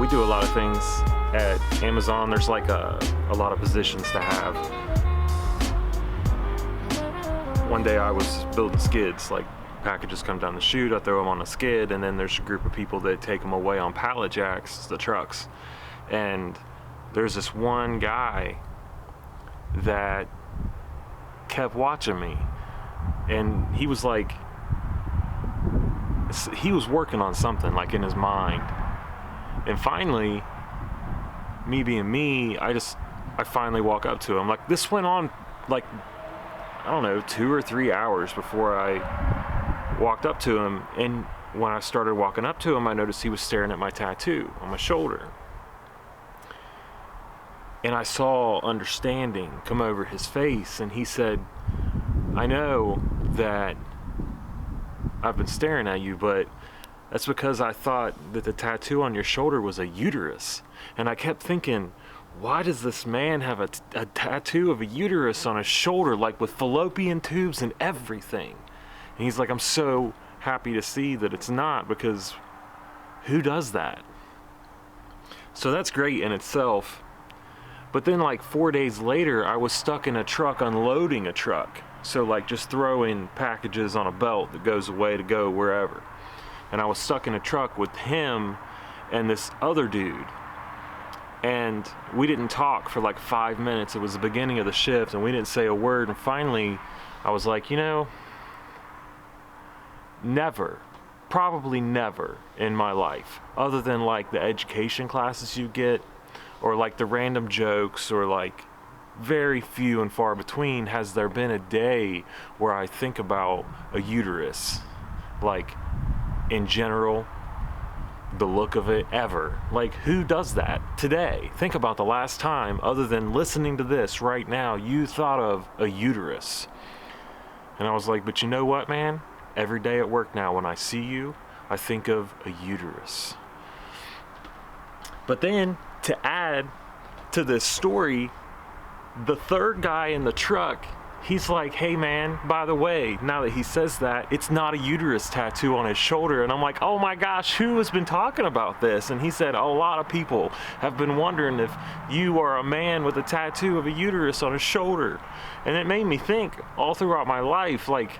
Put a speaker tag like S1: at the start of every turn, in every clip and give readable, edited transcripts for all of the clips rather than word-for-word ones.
S1: we do a lot of things at Amazon. There's like a lot of positions to have. One day I was building skids, like packages come down the chute, I throw them on a skid, and then there's a group of people that take them away on pallet jacks, the trucks. And there's this one guy that kept watching me, and he was like, he was working on something like in his mind. And finally, me being me, I finally walk up to him. Like, this went on like, I don't know, 2 or 3 hours before I walked up to him. And when I started walking up to him, I noticed he was staring at my tattoo on my shoulder. And I saw understanding come over his face, and he said, I know that I've been staring at you, but that's because I thought that the tattoo on your shoulder was a uterus. And I kept thinking, why does this man have a tattoo of a uterus on his shoulder, like with fallopian tubes and everything? And he's like, I'm so happy to see that it's not, because who does that? So that's great in itself. But then like 4 days later, I was stuck in a truck unloading a truck. So like just throwing packages on a belt that goes away to go wherever. And I was stuck in a truck with him and this other dude. And we didn't talk for like 5 minutes. It was the beginning of the shift, and we didn't say a word. And finally, I was like, you know, never, probably never in my life, other than like the education classes you get, or like the random jokes, or like very few and far between, has there been a day where I think about a uterus, like in general, the look of it, ever. Like, who does that today? Think about the last time, other than listening to this right now, you thought of a uterus. And I was like, but you know what, man? Every day at work now, when I see you, I think of a uterus. But then, to add to this story, the third guy in the truck, he's like, hey man, by the way, now that he says that, it's not a uterus tattoo on his shoulder. And I'm like, oh my gosh, who has been talking about this? And he said, a lot of people have been wondering if you are a man with a tattoo of a uterus on his shoulder. And it made me think all throughout my life, like,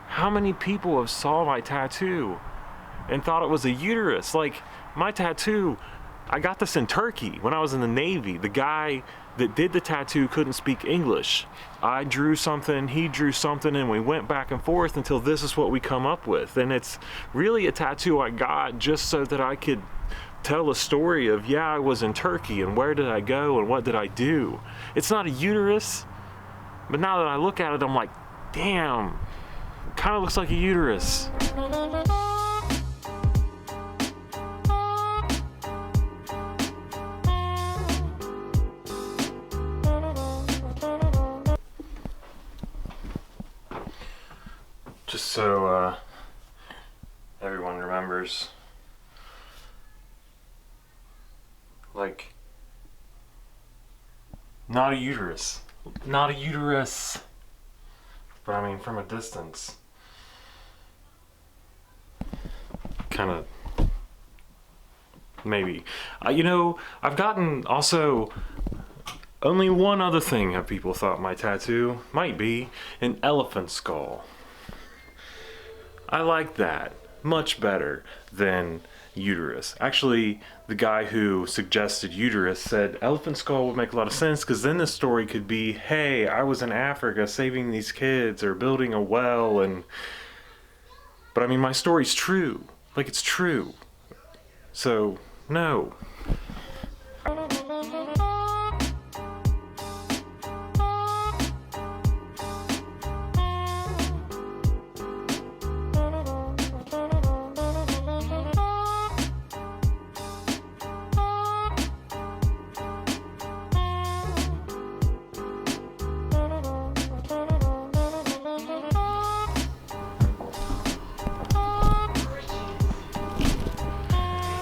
S1: how many people have saw my tattoo and thought it was a uterus? Like, my tattoo, I got this in Turkey when I was in the Navy. The guy that did the tattoo couldn't speak English. I drew something, he drew something, and we went back and forth until this is what we come up with. And it's really a tattoo I got just so that I could tell a story of, yeah, I was in Turkey, and where did I go, and what did I do? It's not a uterus, but now that I look at it, I'm like, damn, it kind of looks like a uterus. Just so everyone remembers, like, not a uterus, not a uterus, but I mean from a distance, kind of, maybe. You know, I've gotten also, only one other thing have people thought my tattoo might be: an elephant skull. I like that much better than uterus. Actually, the guy who suggested uterus said elephant skull would make a lot of sense, because then the story could be, hey, I was in Africa saving these kids or building a well, and but I mean, my story's true. Like, it's true. So, no.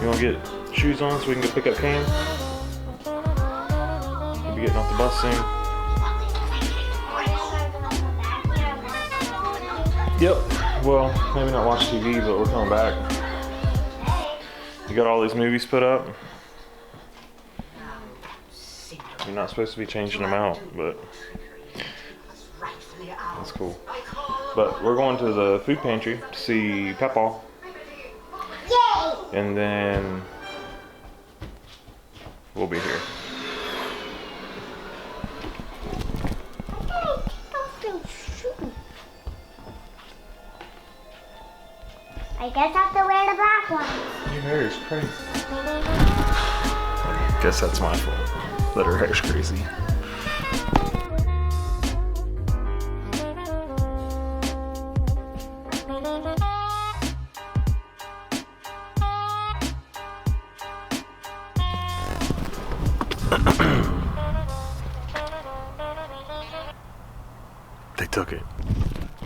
S1: You want to get shoes on so we can go pick up Cam? We'll be getting off the bus soon. Yep. Well, maybe not watch TV, but we're coming back. You got all these movies put up? You're not supposed to be changing them out, but that's cool. But we're going to the food pantry to see Pepaw. And then we'll be here.
S2: I guess I have to wear the black ones.
S1: Your hair is crazy. I guess that's my fault that her hair's crazy. They took it.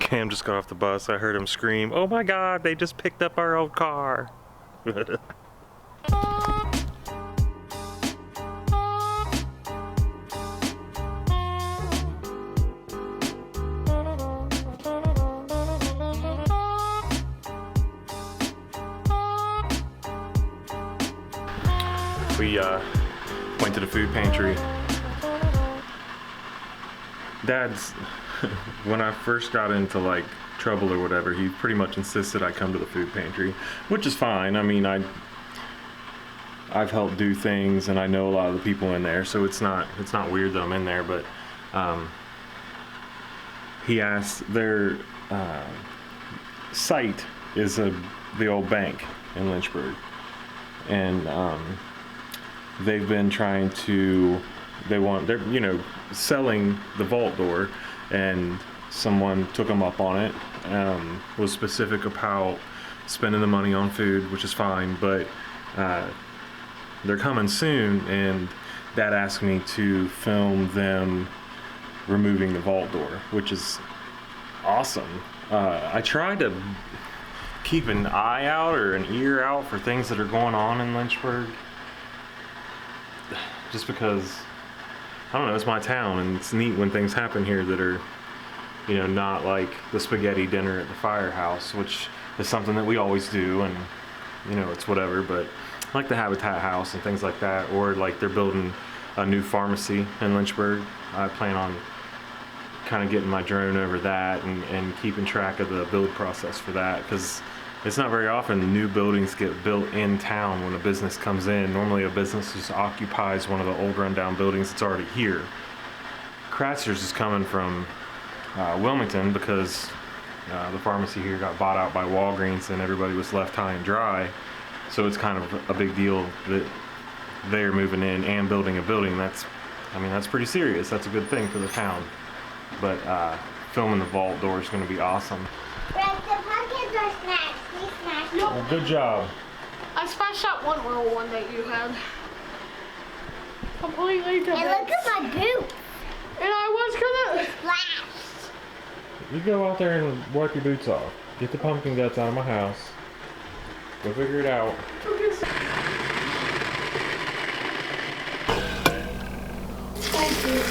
S1: Cam just got off the bus. I heard him scream, "Oh my God, they just picked up our old car." We went to the food pantry. Dad's, when I first got into like trouble or whatever, he pretty much insisted I come to the food pantry, which is fine. I mean, I've helped do things and I know a lot of the people in there, so it's not weird that I'm in there. But he asked, their site is the old bank in Lynchburg, and they've been trying to, they're selling the vault door, and someone took them up on it, was specific about spending the money on food, which is fine, but they're coming soon, and Dad asked me to film them removing the vault door, which is awesome. I try to keep an eye out or an ear out for things that are going on in Lynchburg, just because, I don't know, it's my town, and it's neat when things happen here that are, not like the spaghetti dinner at the firehouse, which is something that we always do, and, it's whatever, but like the Habitat House and things like that, or like they're building a new pharmacy in Lynchburg. I plan on kind of getting my drone over that and keeping track of the build process for that, because it's not very often new buildings get built in town when a business comes in. Normally a business just occupies one of the old rundown buildings that's already here. Kratzer's is coming from Wilmington because the pharmacy here got bought out by Walgreens and everybody was left high and dry. So it's kind of a big deal that they're moving in and building a building. That's pretty serious. That's a good thing for the town. But filming the vault door is going to be awesome.
S2: Greg, the pumpkins are snacks. Please snack.
S3: Yep.
S1: Well, good job.
S3: I smashed that one little one that you had. Completely different.
S2: And look at my boot.
S3: And I was gonna
S2: Splash.
S1: You go out there and wipe your boots off. Get the pumpkin guts out of my house. We'll figure it out.
S3: Thank you.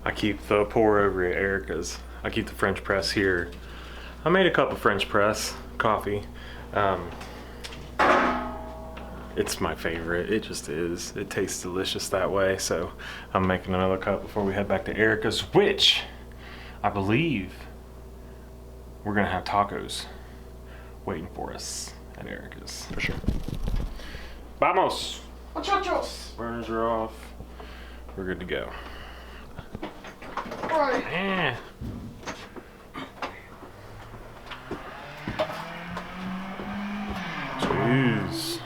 S1: I keep the pour over at Erika's. I keep the French press here. I made a cup of French press coffee. It's my favorite. It just is. It tastes delicious that way. So I'm making another cup before we head back to Erika's, which I believe we're gonna have tacos waiting for us at Erika's for sure. Vamos!
S3: Muchachos.
S1: Burners are off. We're good to go.
S3: Alright.
S1: Eh. Jeez.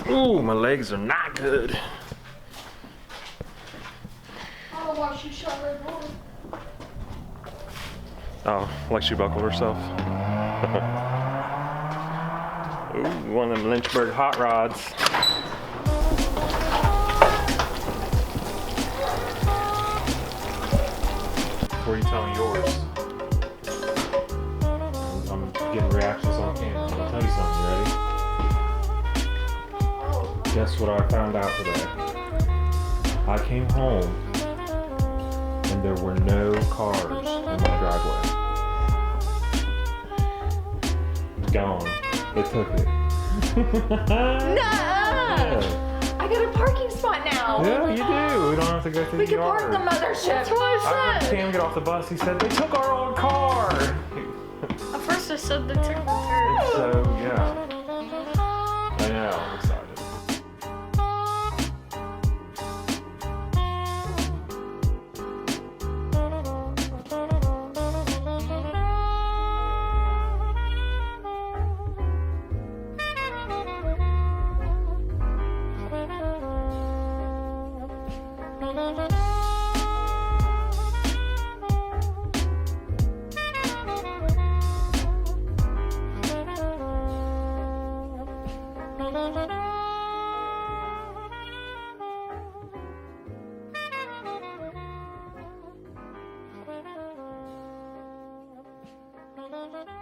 S1: Ooh, my legs are not good.
S3: I don't know why she shut her door.
S1: Oh, like she buckled herself. Ooh, one of them Lynchburg hot rods. Before you tell me yours, I'm getting reactions on camera. I'll tell you something, you ready? Guess what I found out today? I came home and there were no cars in my driveway. Gone. They took it.
S4: Nuh-uh. I got a parking spot now.
S1: Yeah, you do. We don't have to go through
S4: We
S1: the
S4: can park
S1: yard.
S4: the mothership.
S3: That's what
S1: I
S3: I
S1: heard
S3: said.
S1: Cam get off the bus. He said, they took our old car.
S3: At first I said they took the turd.
S1: So, yeah. I know. I'm excited.
S2: Thank you.